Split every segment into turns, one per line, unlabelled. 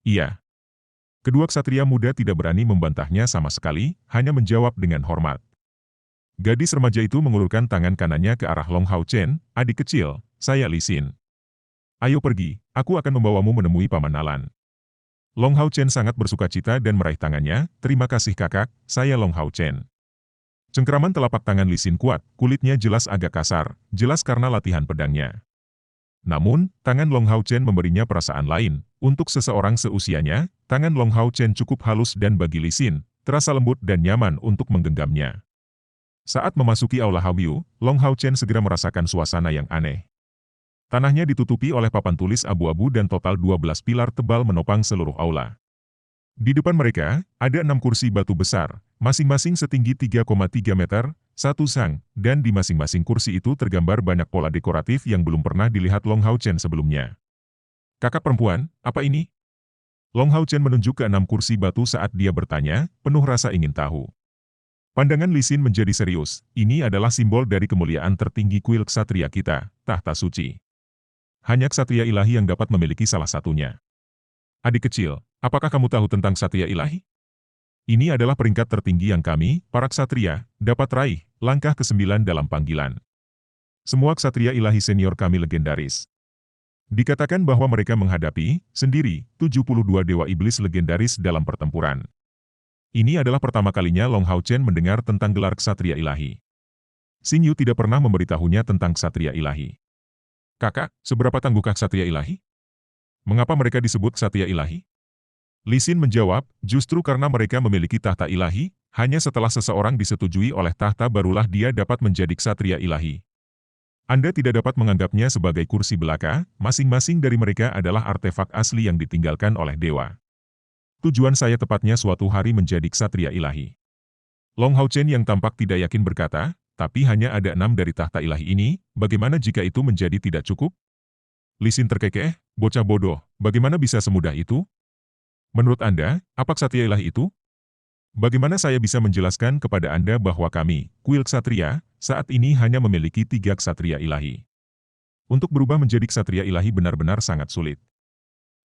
Iya. Kedua ksatria muda tidak berani membantahnya sama sekali, hanya menjawab dengan hormat. Gadis remaja itu mengulurkan tangan kanannya ke arah Long Hao Chen, adik kecil, saya Li Xin. Ayo pergi, aku akan membawamu menemui Paman Nalan. Long Hao Chen sangat bersukacita dan meraih tangannya, terima kasih kakak, saya Long Hao Chen. Cengkeraman telapak tangan Li Xin kuat, kulitnya jelas agak kasar, jelas karena latihan pedangnya. Namun, tangan Long Hao Chen memberinya perasaan lain. Untuk seseorang seusianya, tangan Long Hao Chen cukup halus dan bagi Li Xin, terasa lembut dan nyaman untuk menggenggamnya. Saat memasuki aula Hawyu, Long Hao Chen segera merasakan suasana yang aneh. Tanahnya ditutupi oleh papan tulis abu-abu dan total 12 pilar tebal menopang seluruh aula. Di depan mereka, ada 6 kursi batu besar, masing-masing setinggi 3,3 meter, satu sang, dan di masing-masing kursi itu tergambar banyak pola dekoratif yang belum pernah dilihat Long Hao Chen sebelumnya. Kakak perempuan, apa ini? Long Hao Chen menunjuk ke 6 kursi batu saat dia bertanya, penuh rasa ingin tahu. Pandangan Li Xin menjadi serius, ini adalah simbol dari kemuliaan tertinggi kuil ksatria kita, tahta suci. Hanya ksatria ilahi yang dapat memiliki salah satunya. Adik kecil, apakah kamu tahu tentang ksatria ilahi? Ini adalah peringkat tertinggi yang kami, para ksatria, dapat raih, langkah ke-9 dalam panggilan. Semua ksatria ilahi senior kami legendaris. Dikatakan bahwa mereka menghadapi, sendiri, 72 dewa iblis legendaris dalam pertempuran. Ini adalah pertama kalinya Long Hao Chen mendengar tentang gelar ksatria ilahi. Xin Yu tidak pernah memberitahunya tentang ksatria ilahi. Kakak, seberapa tangguhkah ksatria ilahi? Mengapa mereka disebut ksatria ilahi? Li Xin menjawab, justru karena mereka memiliki tahta ilahi, hanya setelah seseorang disetujui oleh tahta barulah dia dapat menjadi ksatria ilahi. Anda tidak dapat menganggapnya sebagai kursi belaka, masing-masing dari mereka adalah artefak asli yang ditinggalkan oleh dewa. Tujuan saya tepatnya suatu hari menjadi ksatria ilahi. Long Hao Chen yang tampak tidak yakin berkata, tapi hanya ada 6 dari tahta ilahi ini, bagaimana jika itu menjadi tidak cukup? Li Xin terkekeh, bocah bodoh, bagaimana bisa semudah itu? Menurut Anda, apa ksatria ilahi itu? Bagaimana saya bisa menjelaskan kepada Anda bahwa kami, kuil ksatria, saat ini hanya memiliki 3 ksatria ilahi. Untuk berubah menjadi ksatria ilahi benar-benar sangat sulit.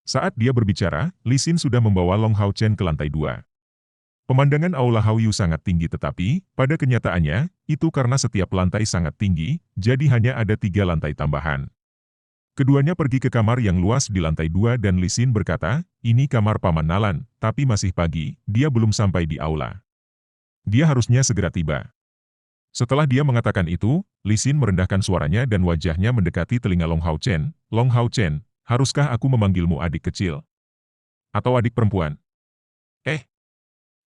Saat dia berbicara, Li Xin sudah membawa Long Hao Chen ke lantai 2. Pemandangan aula Hawyu sangat tinggi tetapi, pada kenyataannya, itu karena setiap lantai sangat tinggi, jadi hanya ada 3 lantai tambahan. Keduanya pergi ke kamar yang luas di lantai 2 dan Li Xin berkata, ini kamar Paman Nalan, tapi masih pagi, dia belum sampai di aula. Dia harusnya segera tiba. Setelah dia mengatakan itu, Li Xin merendahkan suaranya dan wajahnya mendekati telinga Long Hao Chen. Long Hao Chen, haruskah aku memanggilmu adik kecil? Atau adik perempuan?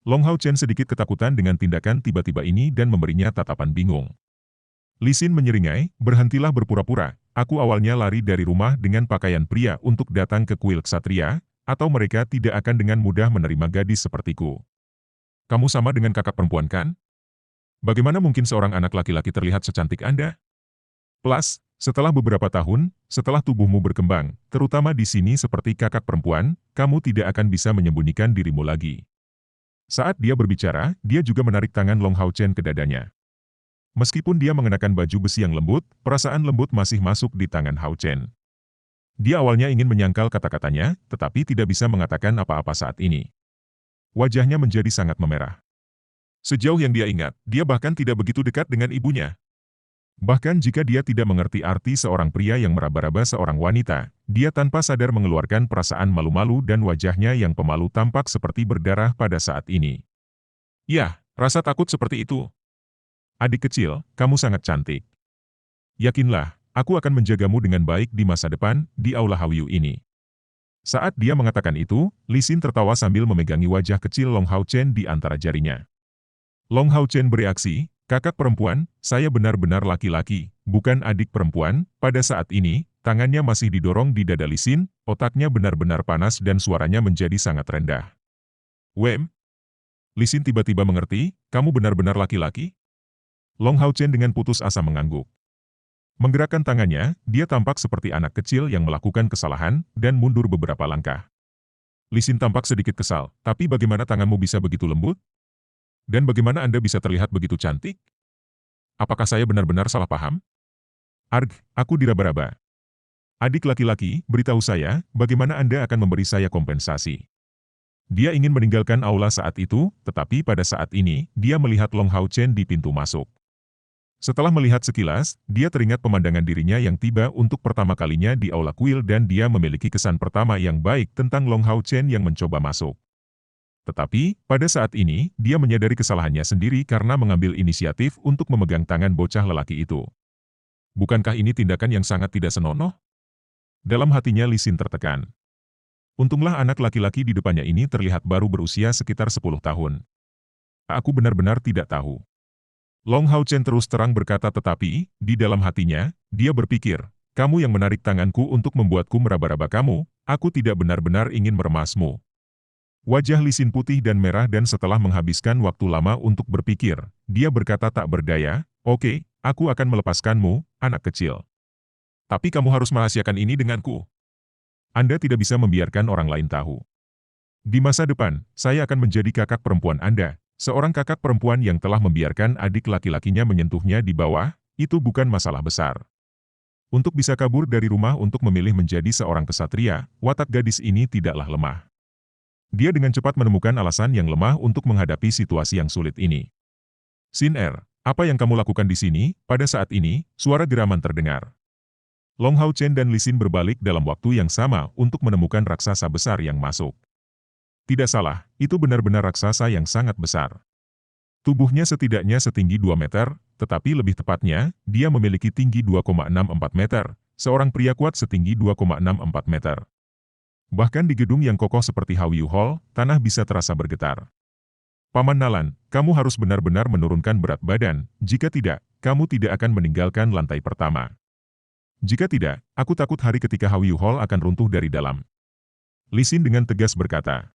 Long Hao Chen sedikit ketakutan dengan tindakan tiba-tiba ini dan memberinya tatapan bingung. Li Xin menyeringai, berhentilah berpura-pura, aku awalnya lari dari rumah dengan pakaian pria untuk datang ke kuil ksatria, atau mereka tidak akan dengan mudah menerima gadis sepertiku. Kamu sama dengan kakak perempuan kan? Bagaimana mungkin seorang anak laki-laki terlihat secantik Anda? Plus, setelah beberapa tahun, setelah tubuhmu berkembang, terutama di sini seperti kakak perempuan, kamu tidak akan bisa menyembunyikan dirimu lagi. Saat dia berbicara, dia juga menarik tangan Long Hao Chen ke dadanya. Meskipun dia mengenakan baju besi yang lembut, perasaan lembut masih masuk di tangan Hao Chen. Dia awalnya ingin menyangkal kata-katanya, tetapi tidak bisa mengatakan apa-apa saat ini. Wajahnya menjadi sangat memerah. Sejauh yang dia ingat, dia bahkan tidak begitu dekat dengan ibunya. Bahkan jika dia tidak mengerti arti seorang pria yang meraba-raba seorang wanita, dia tanpa sadar mengeluarkan perasaan malu-malu dan wajahnya yang pemalu tampak seperti berdarah pada saat ini. Ya, rasa takut seperti itu. Adik kecil, kamu sangat cantik. Yakinlah, aku akan menjagamu dengan baik di masa depan, di aula Hawyu ini. Saat dia mengatakan itu, Li Xin tertawa sambil memegangi wajah kecil Long Hao Chen di antara jarinya. Long Hao Chen bereaksi, kakak perempuan, saya benar-benar laki-laki, bukan adik perempuan. Pada saat ini, tangannya masih didorong di dada Li Xin, otaknya benar-benar panas dan suaranya menjadi sangat rendah. Wem? Li Xin tiba-tiba mengerti, kamu benar-benar laki-laki? Long Hao Chen dengan putus asa mengangguk. Menggerakkan tangannya, dia tampak seperti anak kecil yang melakukan kesalahan, dan mundur beberapa langkah. Li Xin tampak sedikit kesal, tapi bagaimana tanganmu bisa begitu lembut? Dan bagaimana Anda bisa terlihat begitu cantik? Apakah saya benar-benar salah paham? Arg, aku diraba-raba. Adik laki-laki, beritahu saya, bagaimana Anda akan memberi saya kompensasi? Dia ingin meninggalkan aula saat itu, tetapi pada saat ini, dia melihat Long Hao Chen di pintu masuk. Setelah melihat sekilas, dia teringat pemandangan dirinya yang tiba untuk pertama kalinya di aula kuil dan dia memiliki kesan pertama yang baik tentang Long Hao Chen yang mencoba masuk. Tetapi, pada saat ini, dia menyadari kesalahannya sendiri karena mengambil inisiatif untuk memegang tangan bocah lelaki itu. Bukankah ini tindakan yang sangat tidak senonoh? Dalam hatinya Li Xin tertekan. Untunglah anak laki-laki di depannya ini terlihat baru berusia sekitar 10 tahun. Aku benar-benar tidak tahu. Long Hao Chen terus terang berkata tetapi, di dalam hatinya, dia berpikir, kamu yang menarik tanganku untuk membuatku meraba-raba kamu, aku tidak benar-benar ingin meremasmu. Wajah Li Xin putih dan merah dan setelah menghabiskan waktu lama untuk berpikir, dia berkata tak berdaya, oke, aku akan melepaskanmu, anak kecil. Tapi kamu harus merahasiakan ini denganku. Anda tidak bisa membiarkan orang lain tahu. Di masa depan, saya akan menjadi kakak perempuan Anda, seorang kakak perempuan yang telah membiarkan adik laki-lakinya menyentuhnya di bawah, itu bukan masalah besar. Untuk bisa kabur dari rumah untuk memilih menjadi seorang kesatria, watak gadis ini tidaklah lemah. Dia dengan cepat menemukan alasan yang lemah untuk menghadapi situasi yang sulit ini. Xin Er, apa yang kamu lakukan di sini? Pada saat ini, suara geraman terdengar. Long Hao Chen dan Li Xin berbalik dalam waktu yang sama untuk menemukan raksasa besar yang masuk. Tidak salah, itu benar-benar raksasa yang sangat besar. Tubuhnya setidaknya setinggi 2 meter, tetapi lebih tepatnya, dia memiliki tinggi 2,64 meter, seorang pria kuat setinggi 2,64 meter. Bahkan di gedung yang kokoh seperti Hallyu Hall, tanah bisa terasa bergetar. Paman Nalan, kamu harus benar-benar menurunkan berat badan, jika tidak, kamu tidak akan meninggalkan lantai pertama. Jika tidak, aku takut hari ketika Hallyu Hall akan runtuh dari dalam. Li Xin dengan tegas berkata.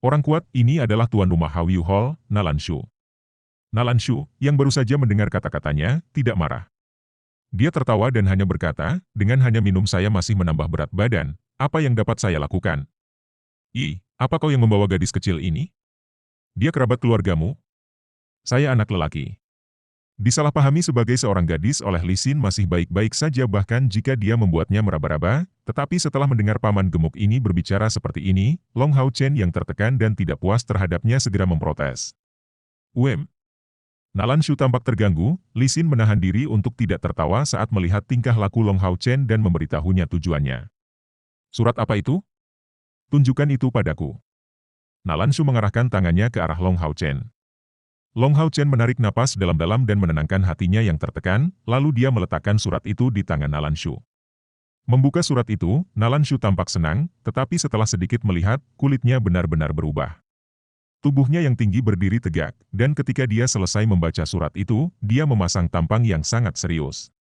Orang kuat ini adalah tuan rumah Hallyu Hall, Nalan Shu. Nalan Shu, yang baru saja mendengar kata-katanya, tidak marah. Dia tertawa dan hanya berkata, dengan hanya minum saya masih menambah berat badan, apa yang dapat saya lakukan? Apa kau yang membawa gadis kecil ini? Dia kerabat keluargamu? Saya anak lelaki. Disalahpahami sebagai seorang gadis oleh Li Xin masih baik-baik saja bahkan jika dia membuatnya meraba-raba, tetapi setelah mendengar paman gemuk ini berbicara seperti ini, Long Hao Chen yang tertekan dan tidak puas terhadapnya segera memprotes. Nalan Shu tampak terganggu, Li Xin menahan diri untuk tidak tertawa saat melihat tingkah laku Long Hao Chen dan memberitahunya tujuannya. Surat apa itu? Tunjukkan itu padaku. Nalan Shu mengarahkan tangannya ke arah Long Hao Chen. Long Hao Chen menarik napas dalam-dalam dan menenangkan hatinya yang tertekan, lalu dia meletakkan surat itu di tangan Nalan Shu. Membuka surat itu, Nalan Shu tampak senang, tetapi setelah sedikit melihat, kulitnya benar-benar berubah. Tubuhnya yang tinggi berdiri tegak, dan ketika dia selesai membaca surat itu, dia memasang tampang yang sangat serius.